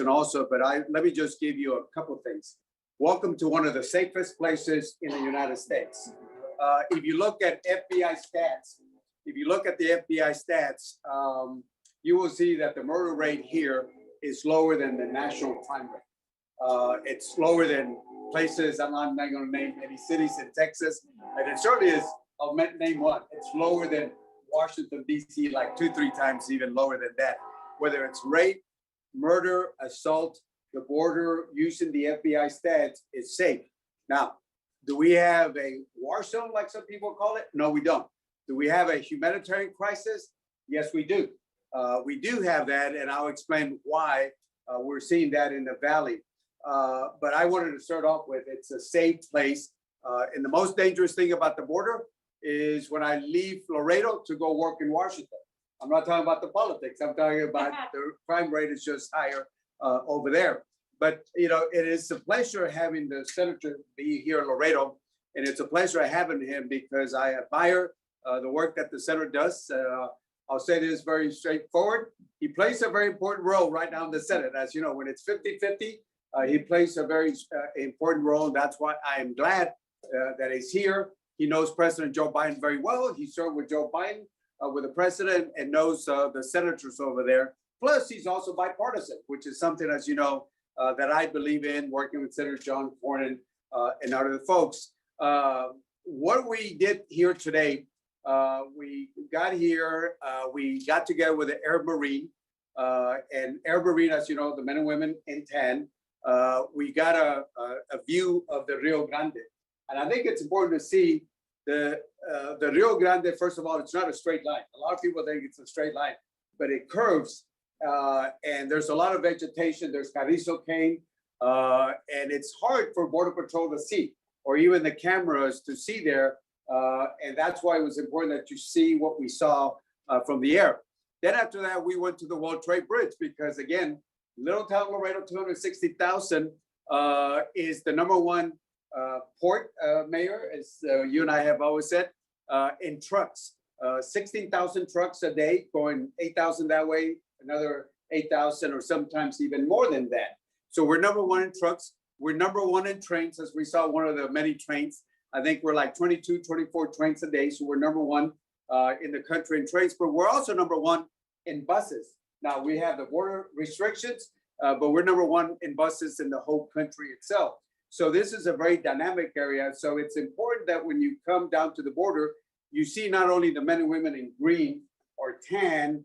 also, but let me just give you a couple things. Welcome to one of the safest places in the United States. If you look at FBI stats, you will see that the murder rate here is lower than the national crime rate. It's lower than places, I'm not going to name any cities in Texas, and it certainly is, I'll name one. It's lower than Washington, D.C., like 2-3 times even lower than that. Whether it's rape, murder, assault, the border using the FBI stats is safe. Now, do we have a war zone like some people call it? No, we don't. Do we have a humanitarian crisis? Yes, we do. We do have that, and I'll explain why we're seeing that in the Valley. But I wanted to start off with, it's a safe place. And the most dangerous thing about the border is when I leave Laredo to go work in Washington. I'm not talking about the politics. I'm talking about the crime rate is just higher over there. But, you know, it is a pleasure having the senator be here in Laredo. And it's a pleasure having him because I admire the work that the senator does. I'll say this very straightforward. He plays a very important role right now in the Senate. As you know, when it's 50-50, he plays a very important role. And that's why I am glad that he's here. He knows President Joe Biden very well. He served with Joe Biden, with the president, and knows the senators over there. Plus, he's also bipartisan, which is something, as you know, that I believe in, working with Senator John Cornyn and other folks. What we did here today, we got together with the Air Marine, and Air Marine, as you know, the men and women in tan. We got a view of the Rio Grande. And I think it's important to see the Rio Grande. First of all, it's not a straight line. A lot of people think it's a straight line, but it curves. And there's a lot of vegetation. There's carrizo cane. And it's hard for Border Patrol to see, or even the cameras to see there. And that's why it was important that you see what we saw from the air. Then after that, we went to the World Trade Bridge because, again, Little Town Laredo, 260,000 is the #1 port, Mayor, as you and I have always said, in trucks. 16,000 trucks a day, going 8,000 that way, another 8,000, or sometimes even more than that. So we're #1 in trucks. We're #1 in trains, as we saw one of the many trains. I think we're like 22, 24 trains a day. So we're #1 in the country in trains, but we're also #1 in buses. Now we have the border restrictions, but we're #1 in buses in the whole country itself. So this is a very dynamic area. So it's important that when you come down to the border, you see not only the men and women in green or tan,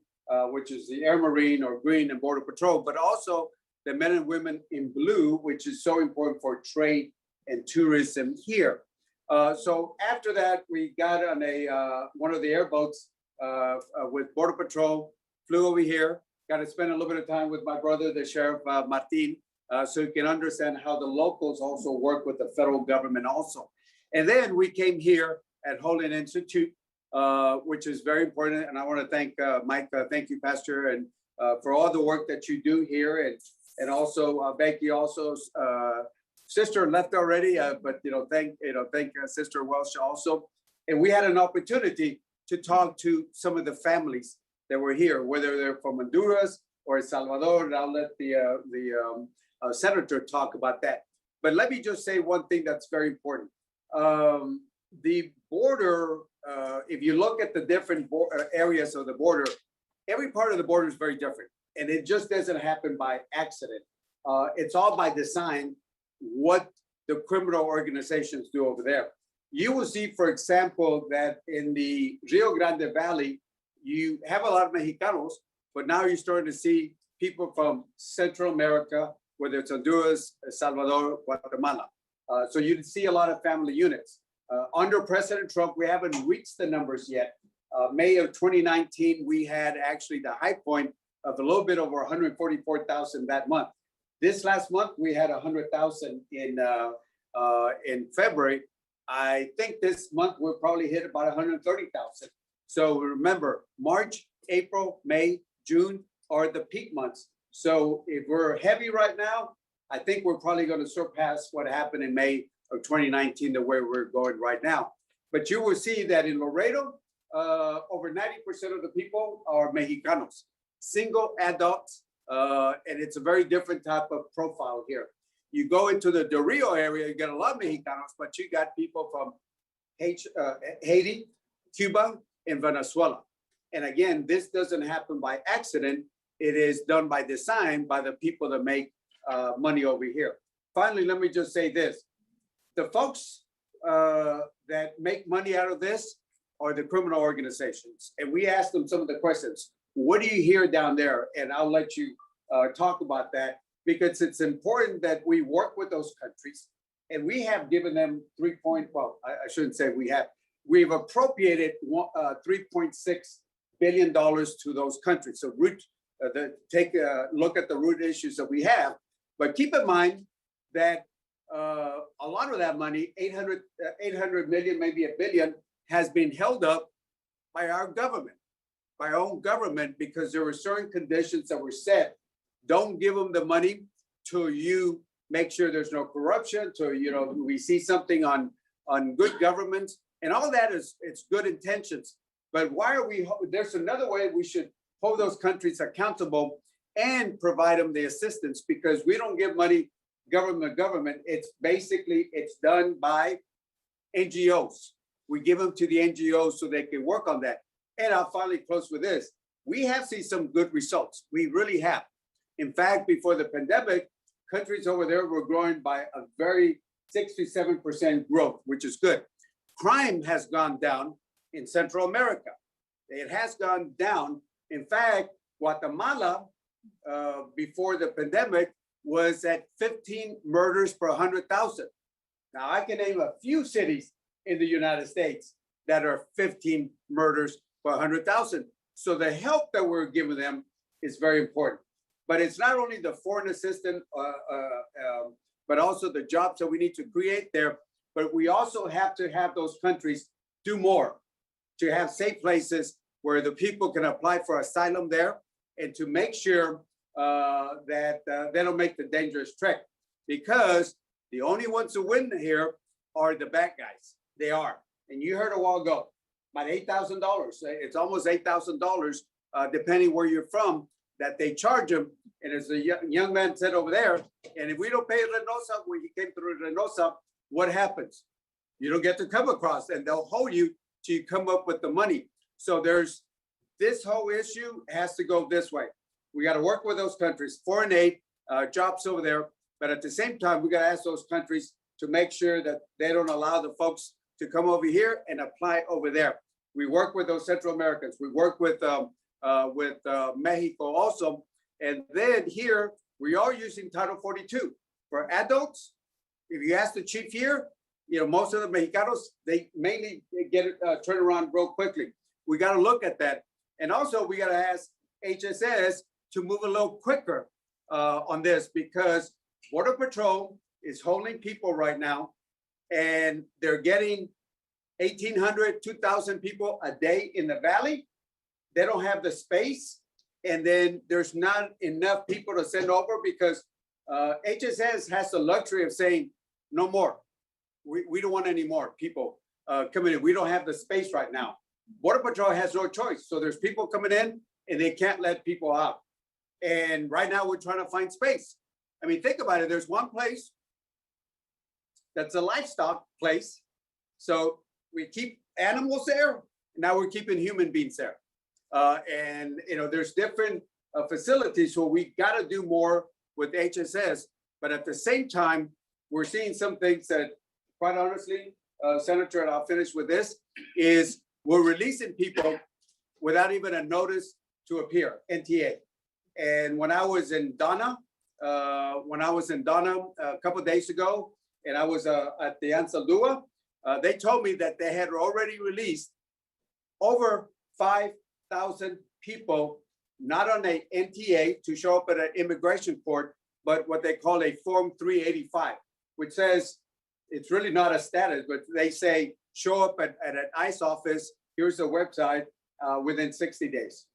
which is the Air Marine, or green and Border Patrol, but also the men and women in blue, which is so important for trade and tourism here. So after that, we got on one of the airboats with Border Patrol, flew over here, got to spend a little bit of time with my brother, the Sheriff Martin, so you can understand how the locals also work with the federal government also. And then we came here at Holy Institute, which is very important. And I want to thank Mike, thank you, Pastor, and for all the work that you do here. And also Becky, also sister left already, but thank Sister Welsh also. And we had an opportunity to talk to some of the families that were here, whether they're from Honduras or El Salvador. And I'll let the senator talk about that. But let me just say one thing that's very important. The border, if you look at the different areas of the border, every part of the border is very different. And it just doesn't happen by accident. It's all by design, what the criminal organizations do over there. You will see, for example, that in the Rio Grande Valley, you have a lot of Mexicanos, but now you're starting to see people from Central America, whether it's Honduras, El Salvador, Guatemala. So you see a lot of family units. Under President Trump, we haven't reached the numbers yet. May of 2019, we had actually the high point of a little bit over 144,000 that month. This last month, we had 100,000 in February. I think this month we'll probably hit about 130,000. So remember, March, April, May, June are the peak months. So if we're heavy right now, I think we're probably going to surpass what happened in May of 2019, the way we're going right now. But you will see that in Laredo, over 90% of the people are Mexicanos, single adults, And it's a very different type of profile here. You go into the Del Rio area, you get a lot of Mexicanos, but you got people from Haiti, Cuba, and Venezuela. And again, this doesn't happen by accident. It is done by design by the people that make money over here. Finally, let me just say this. The folks that make money out of this are the criminal organizations. And we asked them some of the questions. What do you hear down there? And I'll let you talk about that, because it's important that we work with those countries. And we have given them I shouldn't say we have. We've appropriated $3.6 billion to those countries. So take a look at the root issues that we have. But keep in mind that a lot of that money, 800 million, maybe $1 billion, has been held up by our government, by our own government, because there were certain conditions that were set. Don't give them the money till you make sure there's no corruption, till we see something on good government, and all that it's good intentions. But why are we? There's another way we should hold those countries accountable and provide them the assistance, because we don't give money government. It's done by NGOs. We give them to the NGOs so they can work on that. And I'll finally close with this. We have seen some good results. We really have. In fact, before the pandemic, countries over there were growing by a very 6-7% growth, which is good. Crime has gone down in Central America. It has gone down. In fact, Guatemala, before the pandemic, was at 15 murders per 100,000. Now, I can name a few cities in the United States that are 15 murders per 100,000. So the help that we're giving them is very important. But it's not only the foreign assistance, but also the jobs that we need to create there. But we also have to have those countries do more to have safe places where the people can apply for asylum there, and to make sure that they don't make the dangerous trek, because the only ones who win here are the bad guys. They are. And you heard a while ago, about $8,000. It's almost $8,000, depending where you're from, that they charge them. And as the young man said over there, and if we don't pay Reynosa, when he came through Reynosa, what happens? You don't get to come across, and they'll hold you till you come up with the money. So there's this whole issue has to go this way. We got to work with those countries, foreign aid, jobs over there. But at the same time, we got to ask those countries to make sure that they don't allow the folks to come over here and apply over there. We work with those Central Americans. We work with Mexico also. And then here, we are using Title 42 for adults. If you ask the chief here, most of the Mexicanos, they mainly get it turned around real quickly. We got to look at that. And also, we got to ask HSS to move a little quicker on this, because Border Patrol is holding people right now, and they're getting 1,800, 2,000 people a day in the valley. They don't have the space, and then there's not enough people to send over, because HSS has the luxury of saying, no more. We don't want any more people coming in. We don't have the space right now. Border Patrol has no choice. So there's people coming in, and they can't let people out. And right now we're trying to find space. I mean, think about it. There's one place that's a livestock place. So we keep animals there. Now we're keeping human beings there. And there's different facilities where we got to do more with HSS. But at the same time, we're seeing some things that, quite honestly, Senator, and I'll finish with this, is we're releasing people without even a notice to appear, NTA. And when I was in Donna, a couple of days ago, and I was at the Ansaldúa, they told me that they had already released over 5,000 people, not on a NTA to show up at an immigration court, but what they call a Form 385, which says it's really not a status, but they say show up at an ICE office. Here's the website within 60 days.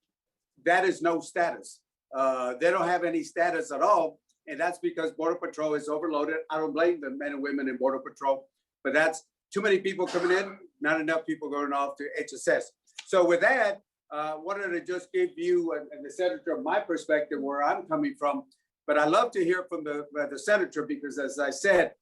That is no status. They don't have any status at all. And that's because Border Patrol is overloaded. I don't blame the men and women in Border Patrol, but that's too many people coming in, not enough people going off to HSS. So with that, wanted to just give you and the senator my perspective where I'm coming from. But I love to hear from the senator because, as I said,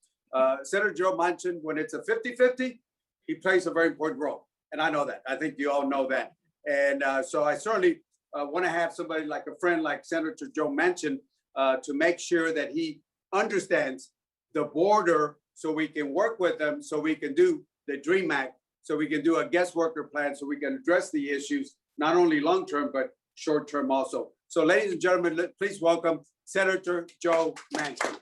Senator Joe Manchin, when it's a 50-50, he plays a very important role. And I know that. I think you all know that. And so I certainly want to have somebody like a friend like Senator Joe Manchin to make sure that he understands the border so we can work with them, so we can do the DREAM Act, so we can do a guest worker plan, so we can address the issues, not only long-term, but short-term also. So ladies and gentlemen, please welcome Senator Joe Manchin.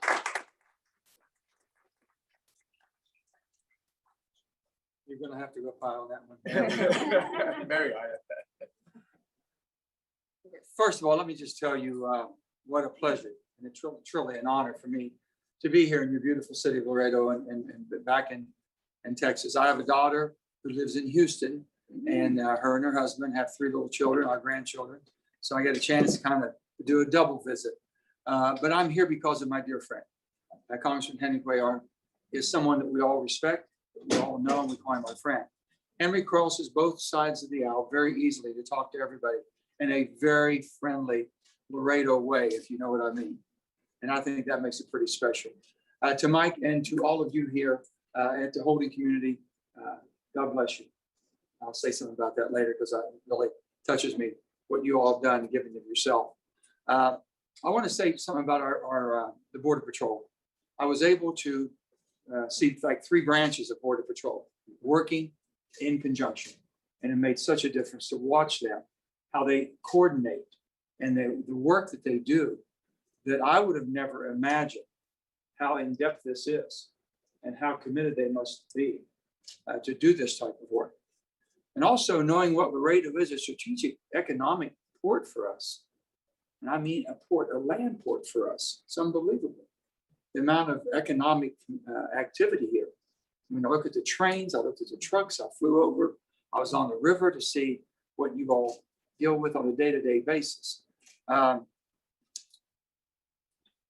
You're going to have to go pile that one. Very high. First of all, let me just tell you what a pleasure and it's truly an honor for me to be here in your beautiful city of Laredo and back in Texas. I have a daughter who lives in Houston, and her and her husband have 3 little children, our grandchildren. So I get a chance to kind of do a double visit. But I'm here because of my dear friend. Congressman Henry Cuellar is someone that we all respect, that we all know, and we call him our friend. Henry crosses both sides of the aisle very easily to talk to everybody in a very friendly Laredo way, if you know what I mean. And I think that makes it pretty special. To Mike and to all of you here at the Holding community, God bless you. I'll say something about that later because it really touches me, what you all have done, giving of yourself. I want to say something about the Border Patrol. I was able to see like 3 branches of Border Patrol working in conjunction. And it made such a difference to watch them, how they coordinate and the work that they do, that I would have never imagined how in-depth this is and how committed they must be to do this type of work. And also knowing what Laredo is, a strategic economic port for us. And I mean a port, a land port for us. It's unbelievable. The amount of economic activity here. When I look at the trains, I looked at the trucks, I flew over, I was on the river to see what you all deal with on a day-to-day basis.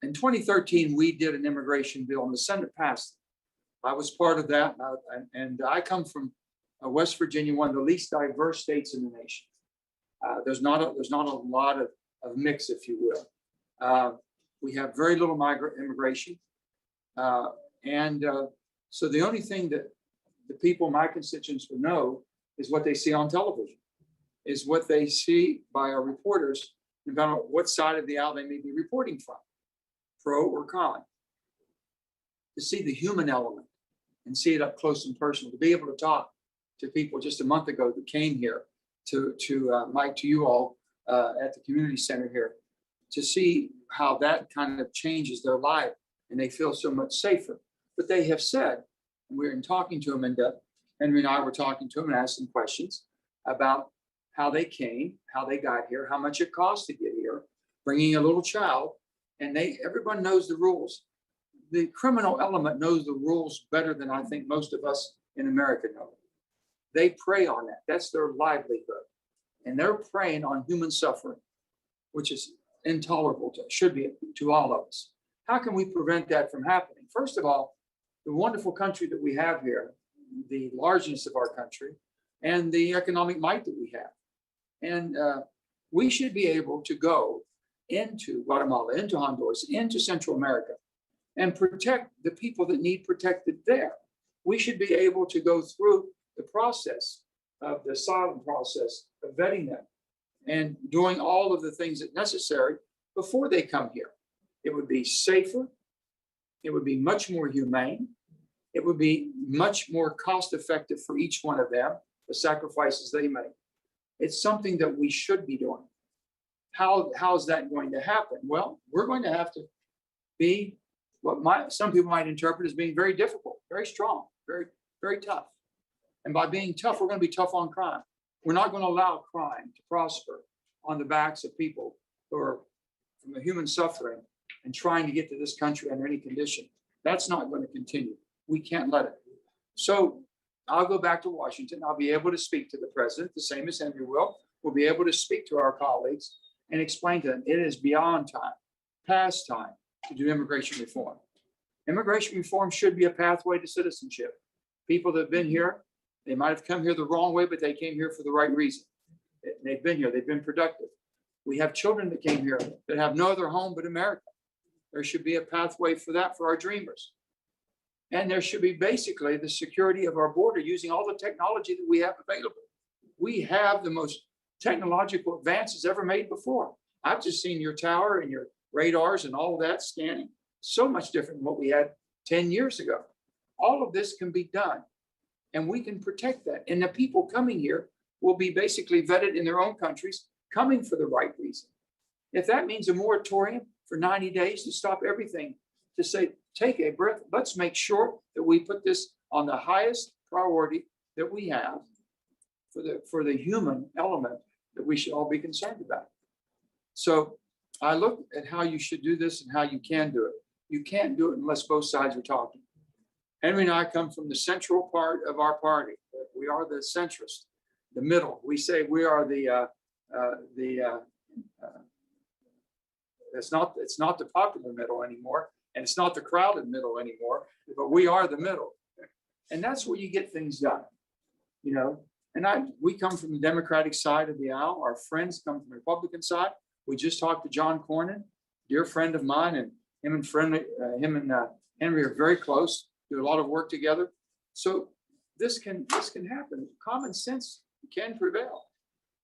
In 2013, we did an immigration bill and the Senate passed it. I was part of that, and I come from West Virginia, one of the least diverse states in the nation. There's not a lot of mix, if you will. We have very little migrant immigration, so the only thing that the people, my constituents, will know is what they see on television, is what they see by our reporters about what side of the aisle they may be reporting from, pro or con. To see the human element and see it up close and personal, to be able to talk to people just a month ago that came here to Mike, to you all at the community center here, to see how that kind of changes their life and they feel so much safer. But they have said, and we're in talking to them in depth, Henry and I were talking to them and asking questions about how they came, how they got here, how much it cost to get here, bringing a little child, and everyone knows the rules. The criminal element knows the rules better than I think most of us in America know. They prey on that. That's their livelihood. And they're preying on human suffering, which is intolerable, should be to all of us. How can we prevent that from happening? First of all, the wonderful country that we have here, the largeness of our country, and the economic might that we have. And we should be able to go into Guatemala, into Honduras, into Central America, and protect the people that need protected there. We should be able to go through the process of the asylum process of vetting them and doing all of the things that are necessary before they come here. It would be safer. It would be much more humane. It would be much more cost effective for each one of them, the sacrifices they make. It's something that we should be doing. How is that going to happen? Well, we're going to have to be what some people might interpret as being very difficult, very strong, very, very tough. And by being tough, we're going to be tough on crime. We're not going to allow crime to prosper on the backs of people who are from the human suffering and trying to get to this country under any condition. That's not going to continue. We can't let it. So I'll go back to Washington. I'll be able to speak to the president, the same as Henry will. We'll be able to speak to our colleagues and explain to them it is beyond time, past time, to do immigration reform. Immigration reform should be a pathway to citizenship. People that have been here, they might have come here the wrong way, but they came here for the right reason. They've been here, they've been productive. We have children that came here that have no other home but America. There should be a pathway for that for our dreamers. And there should be basically the security of our border using all the technology that we have available. We have the most technological advances ever made before. I've just seen your tower and your radars and all of that scanning. So much different than what we had 10 years ago. All of this can be done and we can protect that. And the people coming here will be basically vetted in their own countries, coming for the right reason. If that means a moratorium for 90 days to stop everything, to say, take a breath, let's make sure that we put this on the highest priority that we have for the human element that we should all be concerned about. So I look at how you should do this and how you can do it. You can't do it unless both sides are talking. Henry and I come from the central part of our party. We are the centrist, the middle. We say we are it's not the popular middle anymore, and it's not the crowded middle anymore, but we are the middle. And that's where you get things done, you know. And we come from the Democratic side of the aisle. Our friends come from the Republican side. We just talked to John Cornyn, dear friend of mine, and him and Henry are very close, do a lot of work together. So this can happen. Common sense can prevail.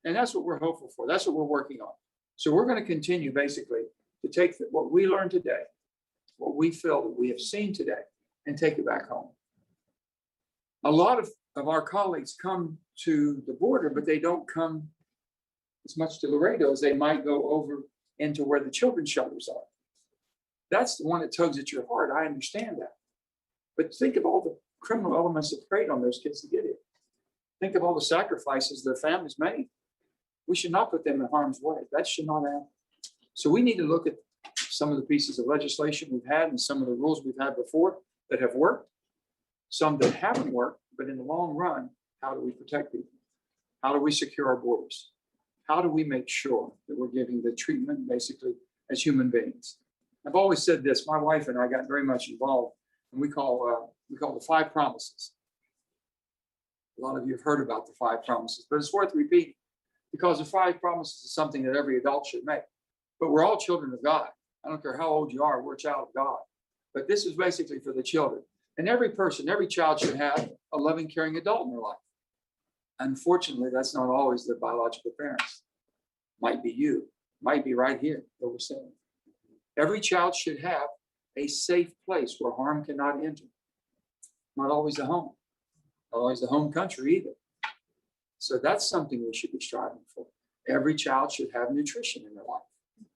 And that's what we're hopeful for. That's what we're working on. So we're going to continue basically to take what we learned today, what we feel that we have seen today, and take it back home. A lot of our colleagues come to the border, but they don't come as much to Laredo as they might go over into where the children's shelters are. That's the one that tugs at your heart. I understand that. But think of all the criminal elements that preyed on those kids to get here. Think of all the sacrifices their families made. We should not put them in harm's way. That should not happen. So we need to look at some of the pieces of legislation we've had and some of the rules we've had before that have worked, some that haven't worked, but in the long run, how do we protect people? How do we secure our borders? How do we make sure that we're giving the treatment basically as human beings? I've always said this, my wife and I got very much involved, and we call the 5 promises. A lot of you have heard about the 5 promises, but it's worth repeating because the 5 promises is something that every adult should make. But we're all children of God. I don't care how old you are, we're a child of God. But this is basically for the children. And every person, every child should have a loving, caring adult in their life. Unfortunately, that's not always the biological parents. Might be you, might be right here, what we're saying. Every child should have a safe place where harm cannot enter. Not always the home, not always the home country either. So that's something we should be striving for. Every child should have nutrition in their life.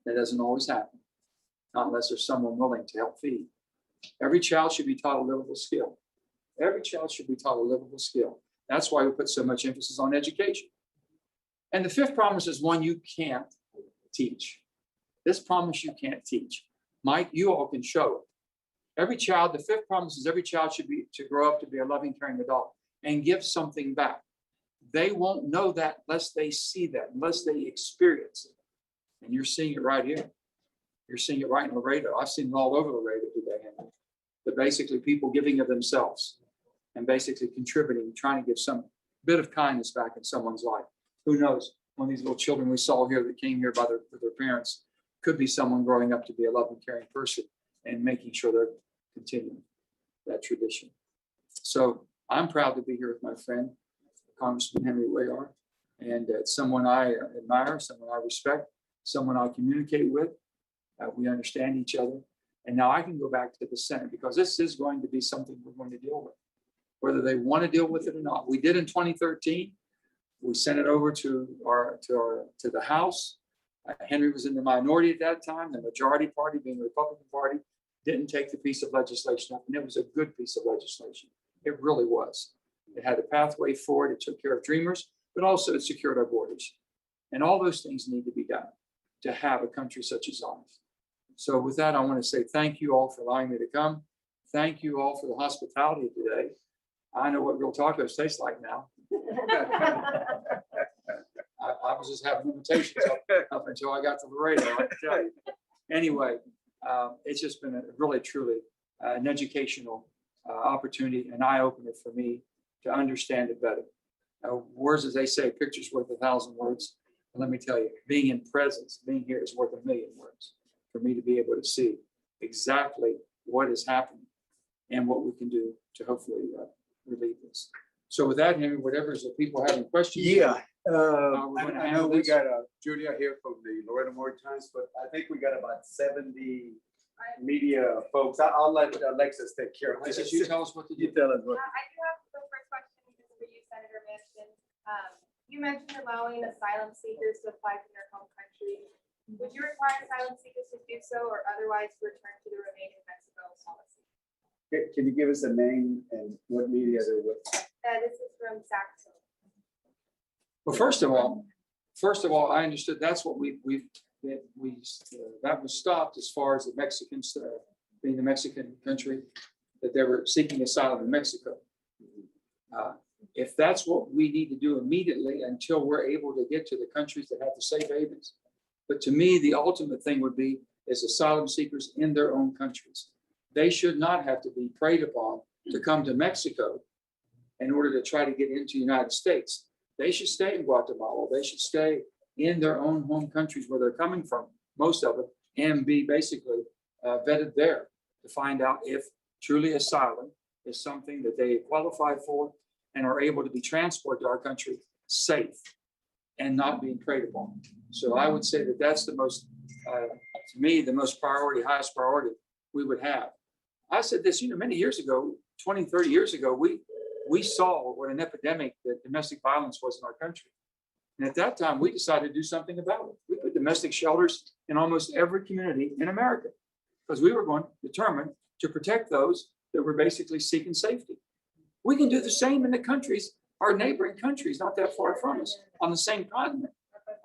That doesn't always happen, not unless there's someone willing to help feed. Every child should be taught a livable skill. Every child should be taught a livable skill. That's why we put so much emphasis on education. And the 5th promise is one you can't teach. This promise you can't teach. Mike, you all can show it. Every child, the 5th promise is every child should be to grow up to be a loving, caring adult and give something back. They won't know that unless they see that, unless they experience it. And you're seeing it right here. You're seeing it right in Laredo. I've seen it all over Laredo today. But basically people giving of themselves and basically contributing, trying to give some bit of kindness back in someone's life. Who knows? One of these little children we saw here that came here with their parents could be someone growing up to be a loving, caring person and making sure they're continuing that tradition. So I'm proud to be here with my friend, Congressman Henry Cuellar, and it's someone I admire, someone I respect, someone I communicate with. We understand each other. And now I can go back to the Senate because this is going to be something we're going to deal with, whether they want to deal with it or not. We did in 2013. We sent it over to the House. Henry was in the minority at that time. The majority party, being the Republican Party, didn't take the piece of legislation up, and it was a good piece of legislation. It really was. It had a pathway forward. It took care of dreamers, but also it secured our borders. And all those things need to be done to have a country such as ours. So with that, I want to say thank you all for allowing me to come. Thank you all for the hospitality today. I know what real tacos taste like now. I was just having limitations up until I got to Laredo, I can tell you. Anyway, it's just been a really, truly an educational opportunity, an eye-opener for me to understand it better. Words, as they say, pictures worth 1,000 words. And let me tell you, being in presence, being here is worth 1,000,000 words for me to be able to see exactly what is happening and what we can do to hopefully relieve this. So with that, Henry, whatever, is the people having questions? Yeah, we're gonna I know handle we this. got Julia here from the Loretta Moore Times, but I think we got about 70 media folks. I'll let Alexis take care of Alexis, this. you tell us what to You do. tell us what. I do have the first question for you, Senator Manchin. You mentioned allowing asylum seekers to apply to their home country. Would you require asylum seekers to do so or otherwise return to the Remain in Mexico policy? Can you give us a name and what media they're with? This is from Saxon. Well, first of all, I understood that's what that was stopped as far as the Mexicans, being the Mexican country, that they were seeking asylum in Mexico. If that's what we need to do immediately until we're able to get to the countries that have the safe havens. But to me, the ultimate thing would be is asylum seekers in their own countries. They should not have to be preyed upon to come to Mexico in order to try to get into the United States. They should stay in Guatemala. They should stay in their own home countries where they're coming from, most of it, and be basically vetted there to find out if truly asylum is something that they qualify for and are able to be transported to our country safe and not being preyed upon. So I would say that that's the most, to me, the most priority, highest priority we would have. I said this, many years ago, 20, 30 years ago, we saw what an epidemic that domestic violence was in our country. And at that time, we decided to do something about it. We put domestic shelters in almost every community in America because we were going to determine to protect those that were basically seeking safety. We can do the same in the countries, our neighboring countries, not that far from us, on the same continent.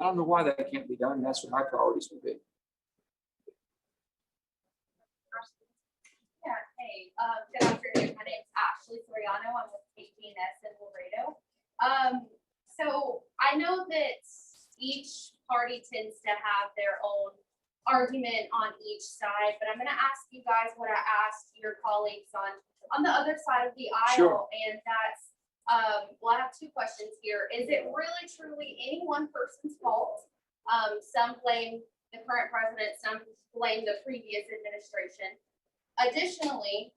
I don't know why that can't be done. That's what my priorities would be. Yeah, hey, good afternoon. My name's Ashley Soriano. I'm with KPNS in Laredo. So I know that each party tends to have their own argument on each side, but I'm going to ask you guys what I asked your colleagues on the other side of the aisle. Sure. And that's, well, I have two questions here. Is it really truly any one person's fault? Some blame the current president, some blame the previous administration. Additionally,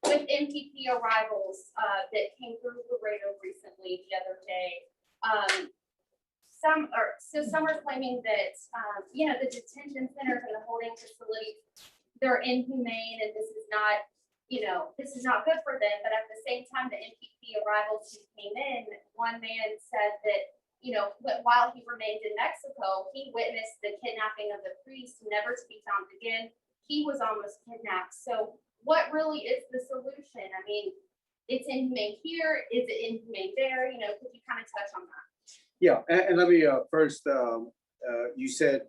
with MPP arrivals that came through Laredo recently the other day, some are claiming that the detention centers and the holding facilities, they're inhumane and this is not good for them. But at the same time, the MPP arrivals who came in, one man said that while he remained in Mexico, he witnessed the kidnapping of the priest, never to be found again. He was almost kidnapped. So what really is the solution? I mean, it's inhumane here. Is it inhumane there? Could you kind of touch on that? Yeah, and let me first, you said,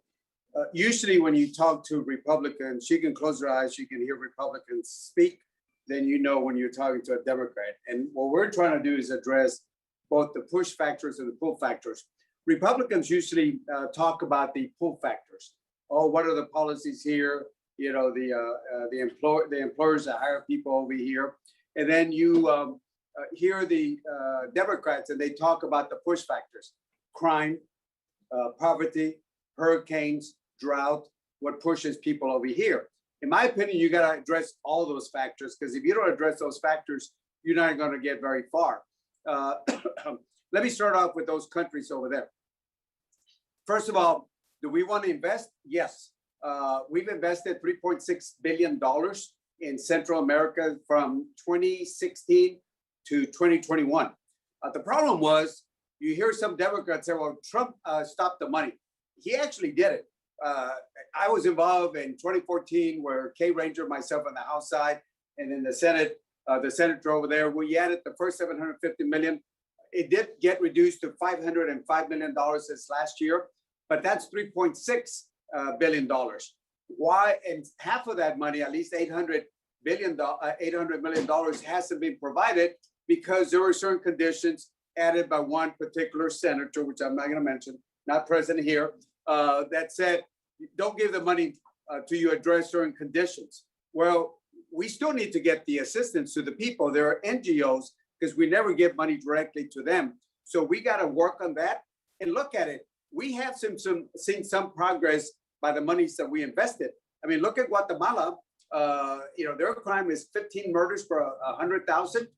usually when you talk to Republicans, she can close her eyes, she can hear Republicans speak, then you know when you're talking to a Democrat. And what we're trying to do is address both the push factors and the pull factors. Republicans usually talk about the pull factors. Oh, what are the policies here? The employers that hire people over here. And then you hear the Democrats and they talk about the push factors: crime, poverty, hurricanes, drought, what pushes people over here. In my opinion, you got to address all those factors, because if you don't address those factors, you're not going to get very far. Let me start off with those countries over there. First of all, do we want to invest? Yes. We've invested $3.6 billion in Central America from 2016 to 2021. The problem was, you hear some Democrats say, well, Trump stopped the money. He actually did it. I was involved in 2014 where Kay Ranger, myself on the House side, and then the senator over there, we added the first $750 million. It did get reduced to $505 million this last year, but that's $3.6 billion. Why? And half of that money, at least $800 million hasn't been provided because there were certain conditions added by one particular senator, which I'm not going to mention, not present here, that said, don't give the money till you address certain conditions. Well, we still need to get the assistance to the people. There are NGOs, because we never give money directly to them. So we got to work on that and look at it. We have seen some progress by the monies that we invested. I mean, look at Guatemala. Their crime is 15 murders per 100,000.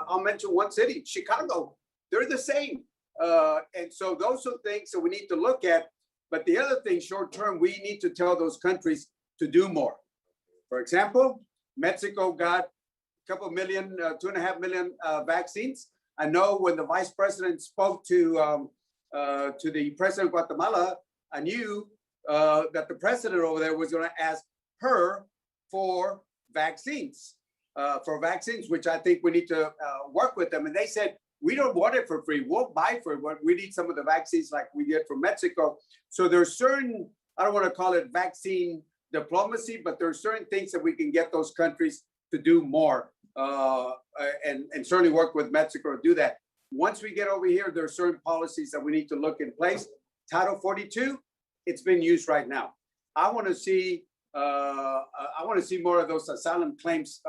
I'll mention one city, Chicago. They're the same. And so those are things that we need to look at. But the other thing, short term, we need to tell those countries to do more. For example, Mexico got a couple million, 2.5 million vaccines. I know when the vice president spoke to the president of Guatemala, I knew that the president over there was going to ask her for vaccines, which I think we need to work with them. And they said, we don't want it for free. We'll buy for it, but we need some of the vaccines like we did from Mexico. So there's certain, I don't want to call it vaccine diplomacy, but there are certain things that we can get those countries to do more and certainly work with Mexico to do that. Once we get over here, there are certain policies that we need to look in place. Title 42, it's been used right now. I want to see more of those asylum claims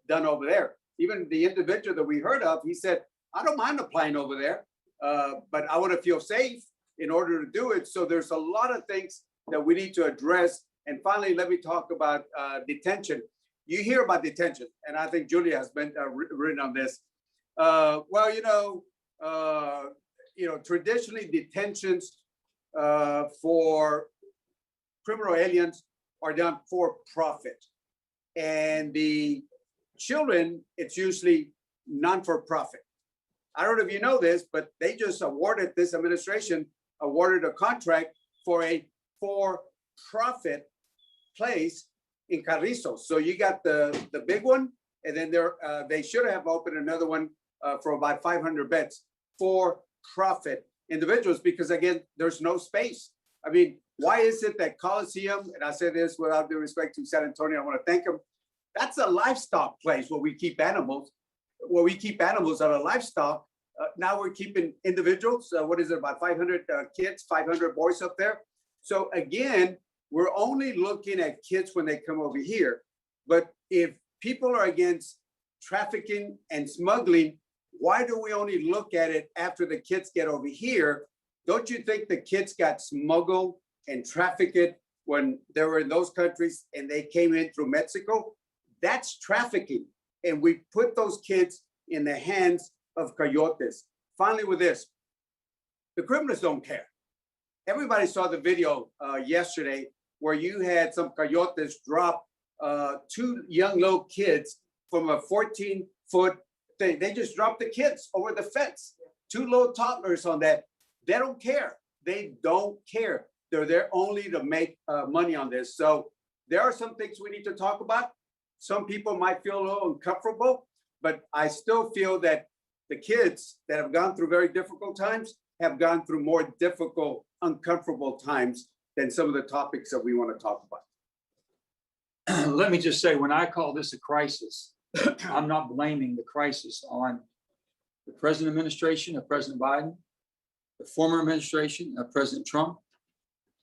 done over there. Even the individual that we heard of, he said, I don't mind applying over there, but I want to feel safe in order to do it. So there's a lot of things that we need to address. And finally, let me talk about detention. You hear about detention, and I think Julia has been written on this. Traditionally detentions for criminal aliens are done for profit. And the children, it's usually non-for-profit. I don't know if you know this, but they just this administration awarded a contract for a for-profit place in Carrizo. So you got the big one, and then they should have opened another one for about 500 beds for profit individuals, because again, there's no space. I mean, why is it that Coliseum, and I say this without due respect to San Antonio, I want to thank them, that's a livestock place where we keep animals. Where we keep animals that are livestock. Now we're keeping individuals. What is it, about 500 kids, 500 boys up there? So again, we're only looking at kids when they come over here. But if people are against trafficking and smuggling, why do we only look at it after the kids get over here? Don't you think the kids got smuggled and trafficked when they were in those countries and they came in through Mexico? That's trafficking. And we put those kids in the hands of coyotes. Finally, with this, the criminals don't care. Everybody saw the video yesterday where you had some coyotes drop two young little kids from a 14-foot thing. They just dropped the kids over the fence. Two little toddlers on that. They don't care. They don't care. They're there only to make money on this. So there are some things we need to talk about. Some people might feel a little uncomfortable, but I still feel that the kids that have gone through very difficult times have gone through more difficult, uncomfortable times than some of the topics that we want to talk about. Let me just say, when I call this a crisis, I'm not blaming the crisis on the present administration of President Biden, the former administration of President Trump.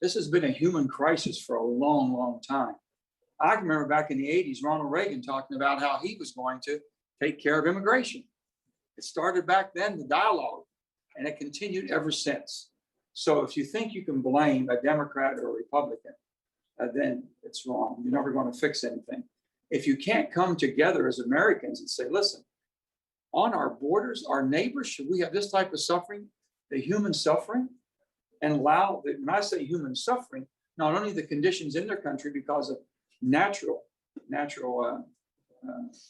This has been a human crisis for a long, long time. I can remember back in the 80s, Ronald Reagan talking about how he was going to take care of immigration. It started back then, the dialogue, and it continued ever since. So if you think you can blame a Democrat or a Republican, then it's wrong. You're never going to fix anything. If you can't come together as Americans and say, listen, on our borders, our neighbors, should we have this type of suffering, the human suffering, and allow, when I say human suffering, not only the conditions in their country because of natural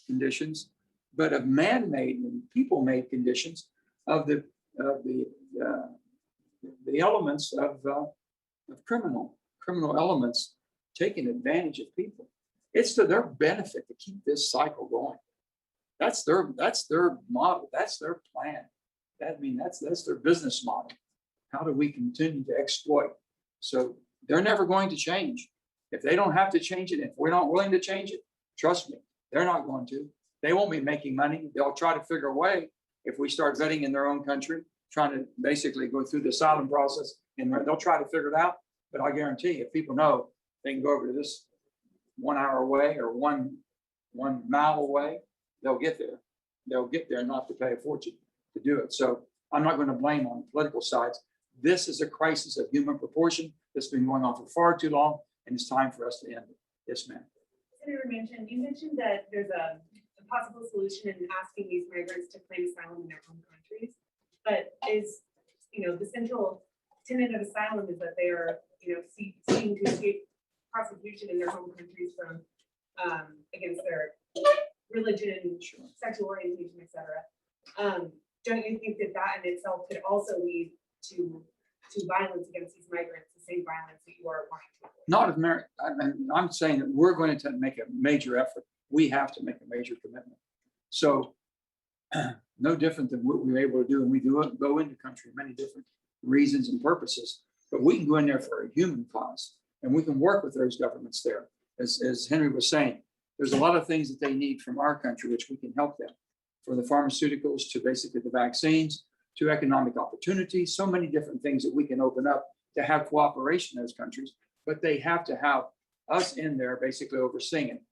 conditions, but of man-made and people-made conditions of the elements of criminal elements taking advantage of people. It's to their benefit to keep this cycle going. That's their model. That's their plan. That's their business model. How do we continue to exploit? So they're never going to change. If they don't have to change it, if we're not willing to change it, trust me, they're not going to. They won't be making money. They'll try to figure a way if we start vetting in their own country, trying to basically go through the asylum process, and they'll try to figure it out. But I guarantee you, if people know they can go over to this 1 hour away or one mile away, they'll get there. They'll get there, not to pay a fortune to do it. So I'm not going to blame on political sides. This is a crisis of human proportion that's been going on for far too long, and it's time for us to end it. Yes, ma'am. Senator Manchin, you mentioned that there's a possible solution in asking these migrants to claim asylum in their home countries. But is, the central tenet of asylum is that they are, seeking to escape prosecution in their home countries from against their religion, sexual orientation, etc. Don't you think that in itself could also lead to violence against these migrants, the same violence that you are wanting to avoid? Not if I'm saying that we're going to make a major effort. We have to make a major commitment. So no different than what we were able to do, and we do go into country many different reasons and purposes, but we can go in there for a human cause, and we can work with those governments there. As Henry was saying, there's a lot of things that they need from our country, which we can help them, from the pharmaceuticals to basically the vaccines to economic opportunities, so many different things that we can open up to have cooperation in those countries, but they have to have us in there basically overseeing it.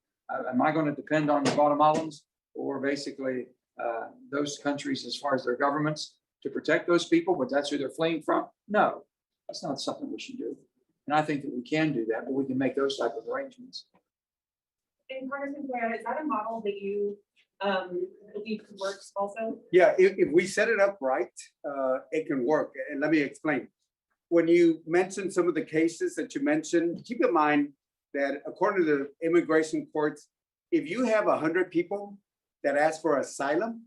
Am I going to depend on the Guatemalans or basically those countries as far as their governments to protect those people, but that's who they're fleeing from? No, that's not something we should do. And I think that we can do that, but we can make those type of arrangements. And Congressman Cuellar, is that a model that you believe could work also? Yeah, if we set it up right, it can work. And let me explain. When you mention some of the cases that you mentioned, keep in mind that according to the immigration courts, if you have 100 people that ask for asylum,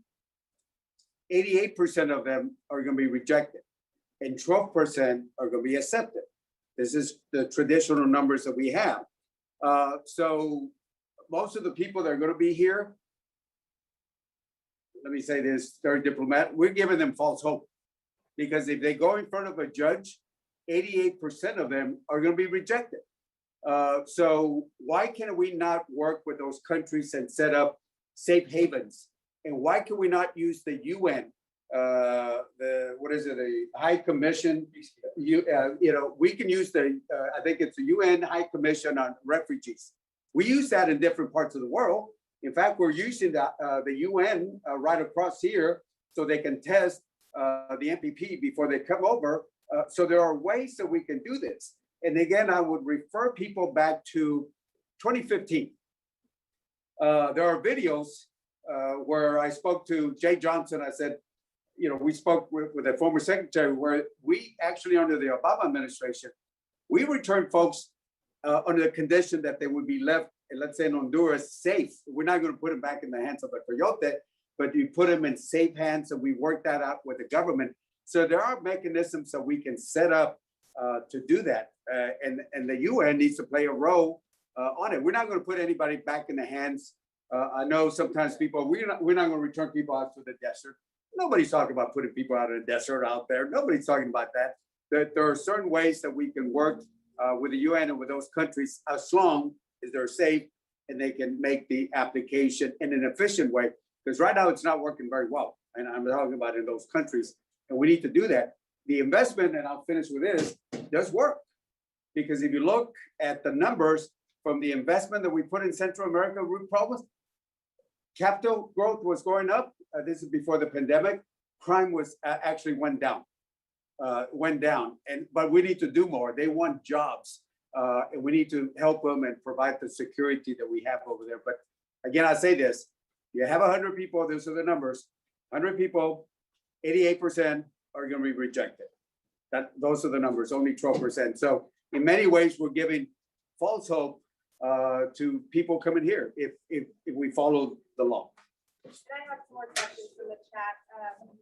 88% of them are going to be rejected and 12% are going to be accepted. This is the traditional numbers that we have. So most of the people that are going to be here, let me say this very diplomatic, we're giving them false hope, because if they go in front of a judge, 88% of them are going to be rejected. So why can we not work with those countries and set up safe havens? And why can we not use the UN, the High Commission? We can use I think it's the UN High Commission on Refugees. We use that in different parts of the world. In fact, we're using the UN right across here so they can test the MPP before they come over. So there are ways that we can do this. And again, I would refer people back to 2015. There are videos where I spoke to Jay Johnson. I said, we spoke with a former secretary where we actually, under the Obama administration, we returned folks under the condition that they would be left, let's say in Honduras, safe. We're not going to put them back in the hands of a coyote, but you put them in safe hands, and we worked that out with the government. So there are mechanisms that we can set up to do that. And the UN needs to play a role on it. We're not going to put anybody back in the hands. I know sometimes people, we're not going to return people out to the desert. Nobody's talking about putting people out in the desert out there. Nobody's talking about that. There are certain ways that we can work with the UN and with those countries as long as they're safe and they can make the application in an efficient way. Because right now it's not working very well. And I'm talking about in those countries. And we need to do that. The investment, and I'll finish with this, does work. Because if you look at the numbers from the investment that we put in Central America root problems, capital growth was going up. This is before the pandemic. Crime was actually went down. But we need to do more. They want jobs. And we need to help them and provide the security that we have over there. But again, I say this, you have 100 people, those are the numbers, 100 people, 88% are going to be rejected. Those are the numbers, only 12%. So in many ways, we're giving false hope to people coming here if we follow the law. And I have some more questions from the chat.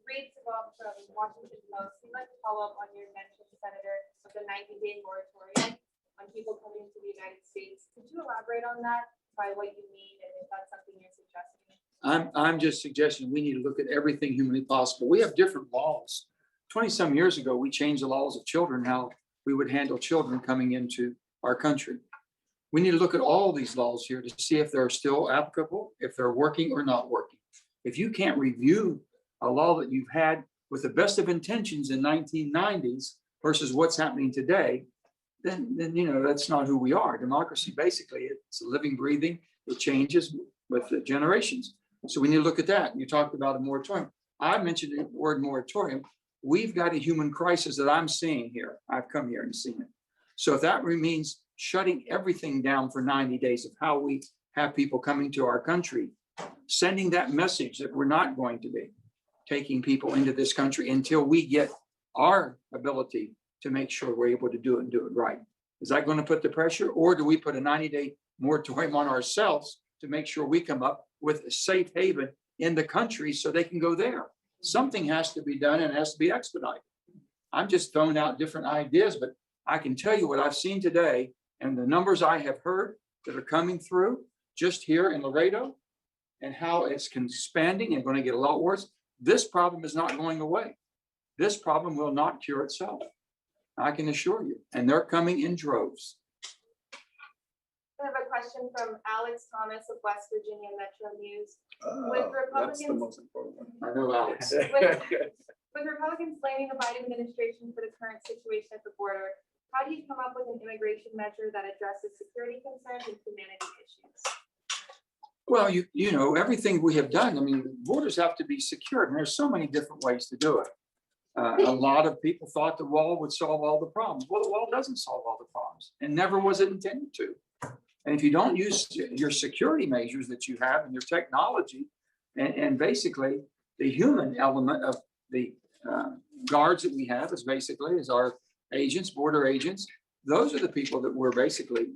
Reed Sabal from Washington Post. We'd like to follow up on your mention, Senator, of the 90-day moratorium on people coming to the United States. Could you elaborate on that, by what you mean, and if that's something you're suggesting? I'm just suggesting we need to look at everything humanly possible. We have different laws. 20-some years ago, we changed the laws of children, how we would handle children coming into our country. We need to look at all these laws here to see if they're still applicable, if they're working or not working. If you can't review a law that you've had with the best of intentions in 1990s versus what's happening today, then that's not who we are. Democracy, basically, it's a living, breathing. It changes with the generations. So we need to look at that. You talked about a moratorium. I mentioned the word moratorium. we've got a human crisis that I'm seeing here. I've come here and seen it. So if that means shutting everything down for 90 days of how we have people coming to our country, sending that message that we're not going to be taking people into this country until we get our ability to make sure we're able to do it and do it right. Is that going to put the pressure, or do we put a 90-day moratorium on ourselves to make sure we come up with a safe haven in the country so they can go there? Something has to be done and it has to be expedited. I'm just throwing out different ideas, but I can tell you what I've seen today and the numbers I have heard that are coming through just here in Laredo and how it's expanding and going to get a lot worse. This problem is not going away. This problem will not cure itself. I can assure you, and they're coming in droves. I have a question from Alex Thomas of West Virginia Metro News. That's the most important one. I know, Alex. With Republicans blaming the Biden administration for the current situation at the border, how do you come up with an immigration measure that addresses security concerns and humanity issues? Well, you know, everything we have done, I mean, borders have to be secured, and there's so many different ways to do it. A lot of people thought the wall would solve all the problems. Well, the wall doesn't solve all the problems, and never was it intended to. And if you don't use your security measures that you have and your technology, and basically the human element of the guards that we have is basically is our agents, border agents. Those are the people that we're basically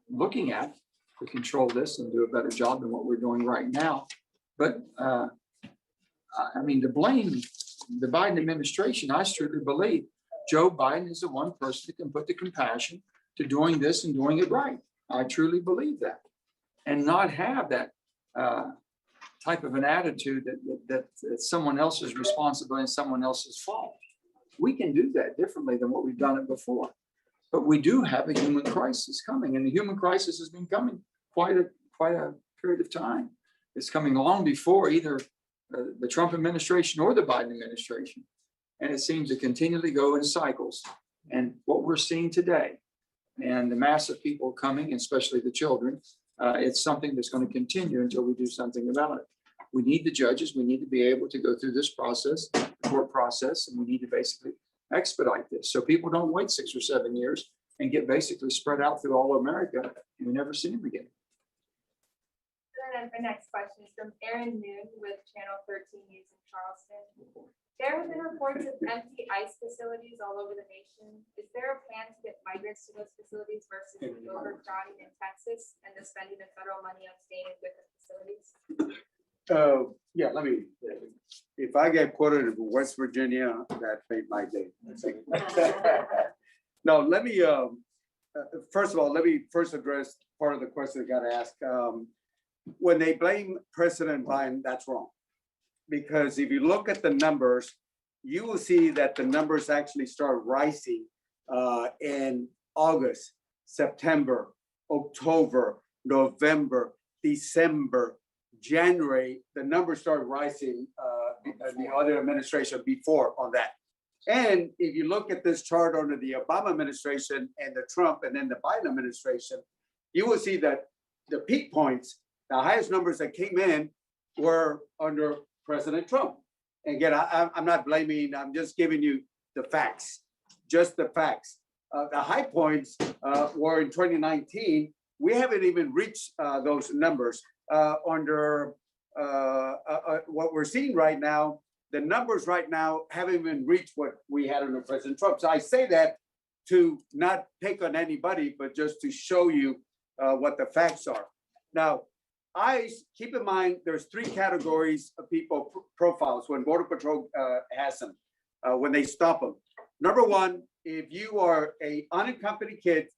looking at to control this and do a better job than what we're doing right now. But I mean, to blame the Biden administration, I truly believe Joe Biden is the one person that can put the compassion to doing this and doing it right. I truly believe that, and not have that type of an attitude that someone else's responsibility and someone else's fault. We can do that differently than what we've done it before. But we do have a human crisis coming, and the human crisis has been coming quite a period of time. It's coming long before either the Trump administration or the Biden administration. And it seems to continually go in cycles. And what we're seeing today, and the mass of people coming, especially the children, it's something that's going to continue until we do something about it. We need the judges. We need to be able to go through this process, the court process, and we need to basically expedite this so people don't wait 6 or 7 years and get basically spread out through all of America and we never see them again. And then my next question is from Aaron Noon with Channel 13 News in Charleston. There have been reports of empty ICE facilities all over the nation. Is there a plan to get migrants to those facilities versus the overcrowding in Texas and the spending of federal money on staying in different facilities? Yeah, if I get quoted in West Virginia, that made my day. No, let me, first of all, let me first address part of the question I got asked. When they blame President Biden, that's wrong. Because if you look at the numbers, you will see that the numbers actually start rising in August, September, October, November, December, January. The numbers start rising the other administration before on that. And if you look at this chart under the Obama administration and the Trump and then the Biden administration, you will see that the peak points, the highest numbers that came in were under President Trump. And again, I'm not blaming, I'm just giving you the facts, just the facts. The high points were in 2019. We haven't even reached those numbers under what we're seeing right now. The numbers right now haven't even reached what we had under President Trump. So I say that to not pick on anybody, but just to show you what the facts are. Now, keep in mind, there's 3 categories of people profiles when Border Patrol has them, when they stop them. Number 1, if you are an unaccompanied kid,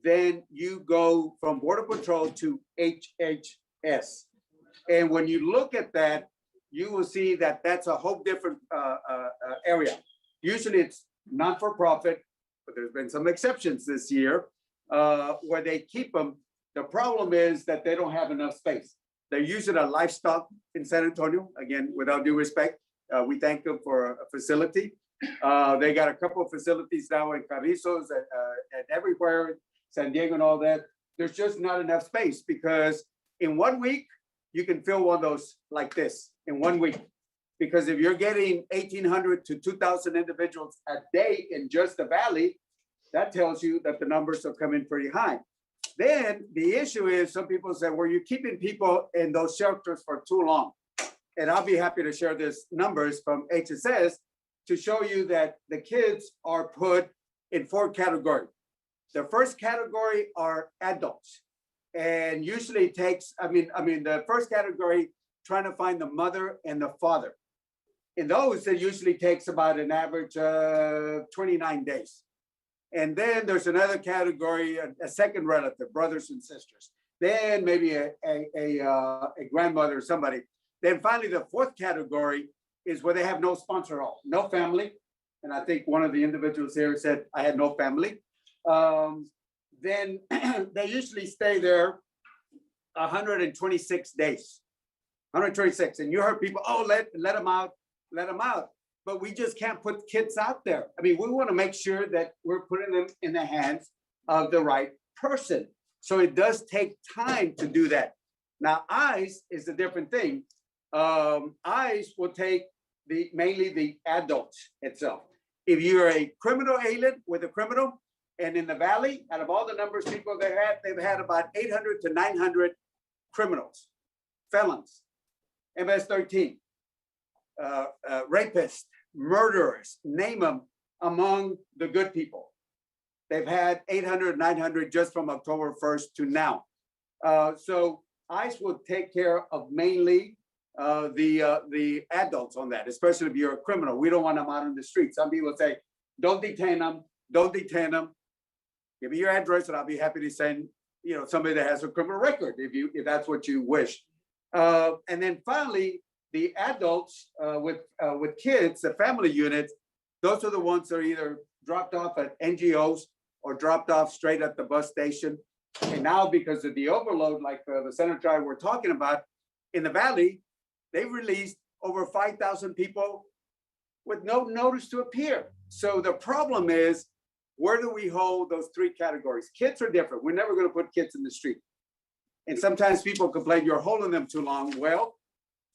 then you go from Border Patrol to HHS. And when you look at that, you will see that that's a whole different area. Usually it's not for profit, but there's been some exceptions this year where they keep them. The problem is that they don't have enough space. They're using a livestock in San Antonio. Again, without due respect, we thank them for a facility. They got a couple of facilities now in Carrizos and everywhere, San Diego and all that. There's just not enough space because in 1 week, you can fill one of those like this in 1 week Because if you're getting 1,800 to 2,000 individuals a day in just the valley, that tells you that the numbers are coming pretty high. Then the issue is some people say, well, you're keeping people in those shelters for too long. And I'll be happy to share this numbers from HSS to show you that the kids are put in 4 categories. The first category are adults. And usually it takes, the first category, trying to find the mother and the father. In those, it usually takes about an average 29 days. And then there's another category, a second relative, brothers and sisters. Then maybe a grandmother or somebody. Then finally, the 4th category is where they have no sponsor at all, no family. And I think one of the individuals here said, I had no family. Then they usually stay there 126 days, 126. And you heard people, oh, let them out, let them out. But we just can't put kids out there. I mean, we want to make sure that we're putting them in the hands of the right person. So it does take time to do that. Now, ICE is a different thing. ICE will take mainly the adults itself. If you're a criminal alien with a criminal, and in the valley, out of all the numbers people they've had about 800 to 900 criminals, felons, MS-13, rapists, murderers, name them, among the good people. They've had 800, 900 just from October 1st to now. So ICE will take care of mainly the adults on that, especially if you're a criminal. We don't want them out on the street. Some people say, don't detain them, don't detain them. Give me your address and I'll be happy to send, somebody that has a criminal record if that's what you wish. And then finally, the adults with kids, the family units, those are the ones that are either dropped off at NGOs or dropped off straight at the bus station. And now because of the overload, like the senator we're talking about, in the valley, they released over 5,000 people with no notice to appear. So the problem is, where do we hold those 3 categories? Kids are different. We're never going to put kids in the street. And sometimes people complain, you're holding them too long. Well,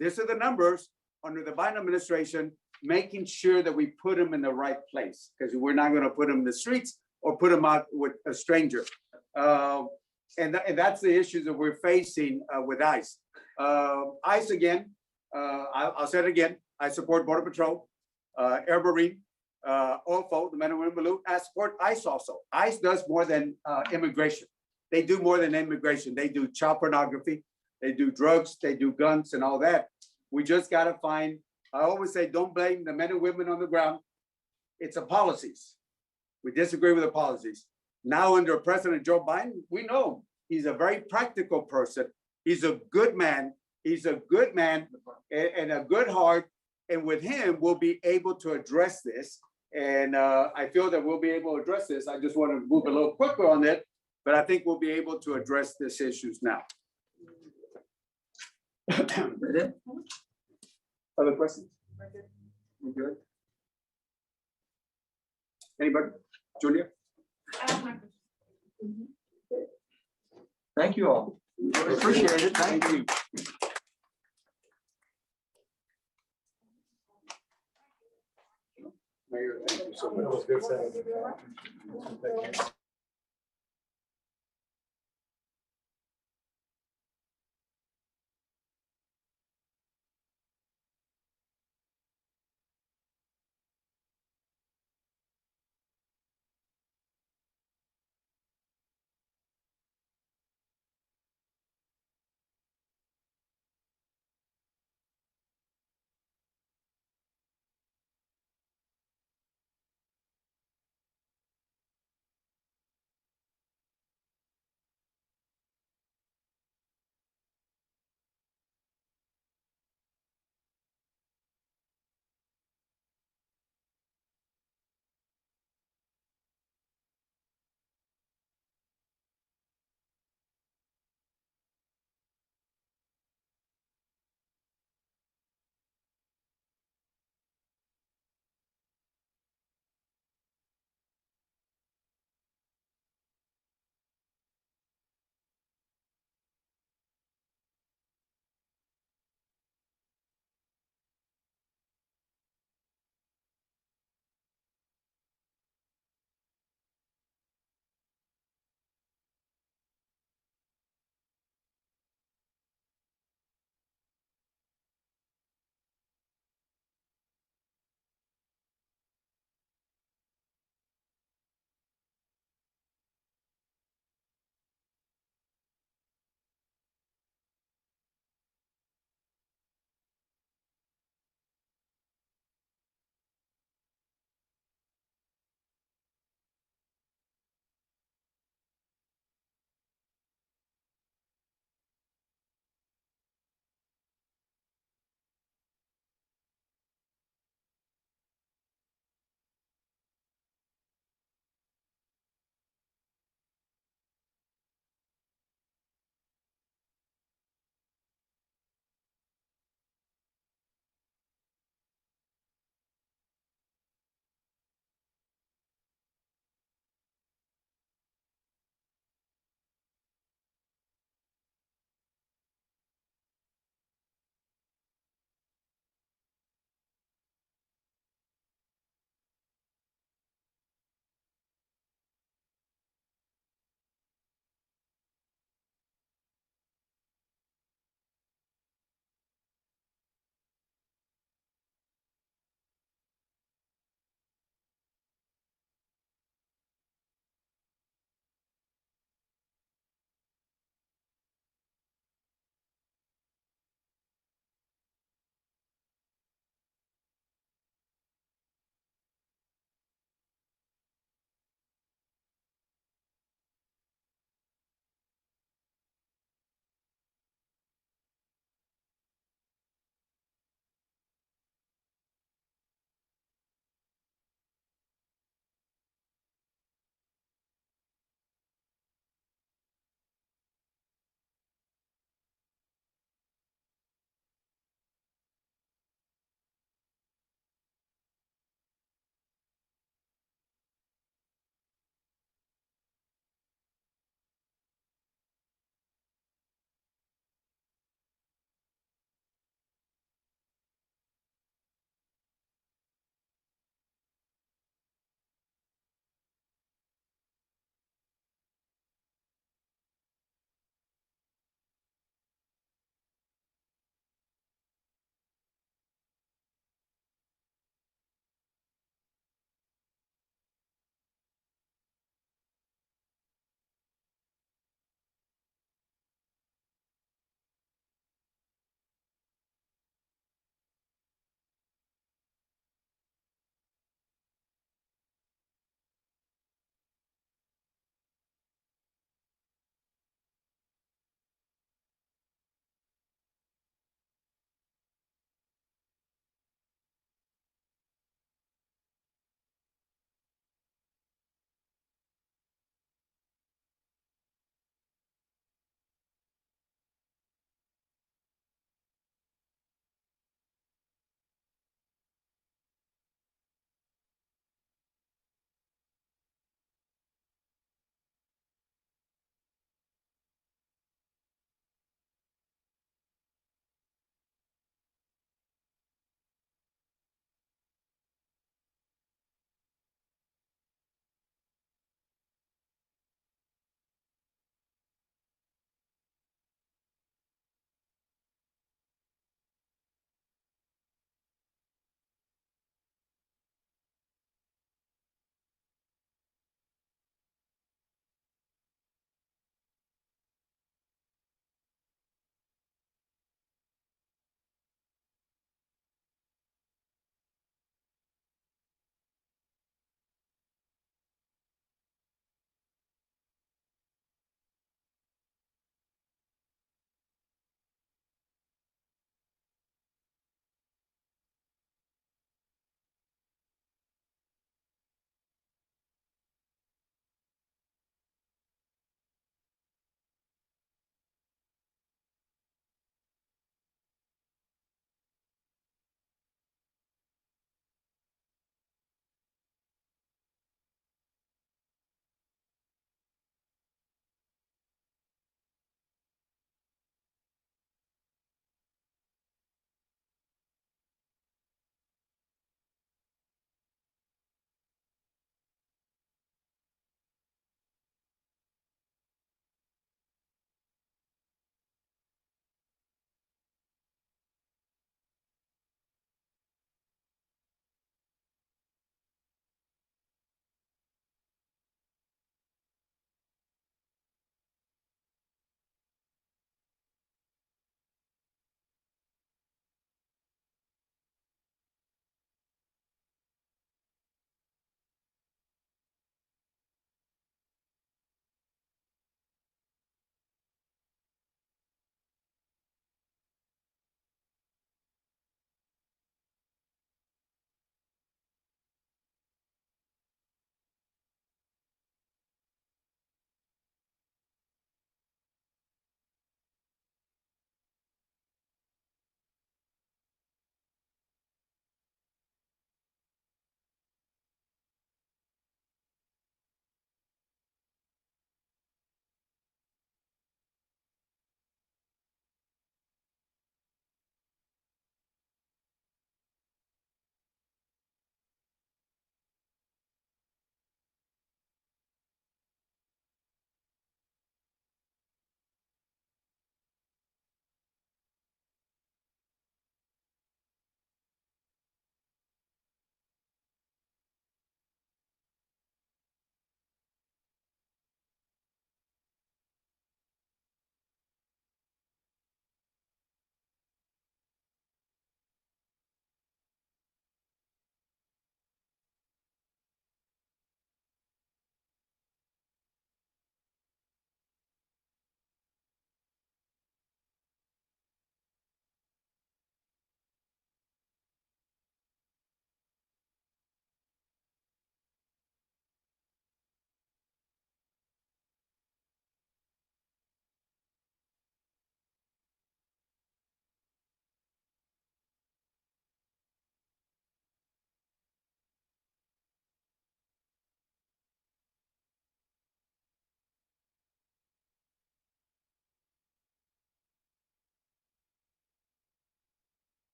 these are the numbers under the Biden administration, making sure that we put them in the right place, because we're not going to put them in the streets or put them out with a stranger. And that's the issues that we're facing with ICE. ICE, again, I'll say it again, I support Border Patrol, Air Marine, OFO, the men and women blue. I support ICE also. ICE does more than immigration. They do more than immigration. They do child pornography, they do drugs, they do guns and all that. We just got to find, I always say, don't blame the men and women on the ground. It's the policies. We disagree with the policies. Now under President Joe Biden, we know he's a very practical person. He's a good man. He's a good man and a good heart. And with him, we'll be able to address this. And I feel that we'll be able to address this. I just want to move a little quicker on it, but I think we'll be able to address these issues now. Other questions? We're good. Anybody? Julia? Thank you all. Appreciate it. Thank you. Mayor, thank you so much. That was good, Senator.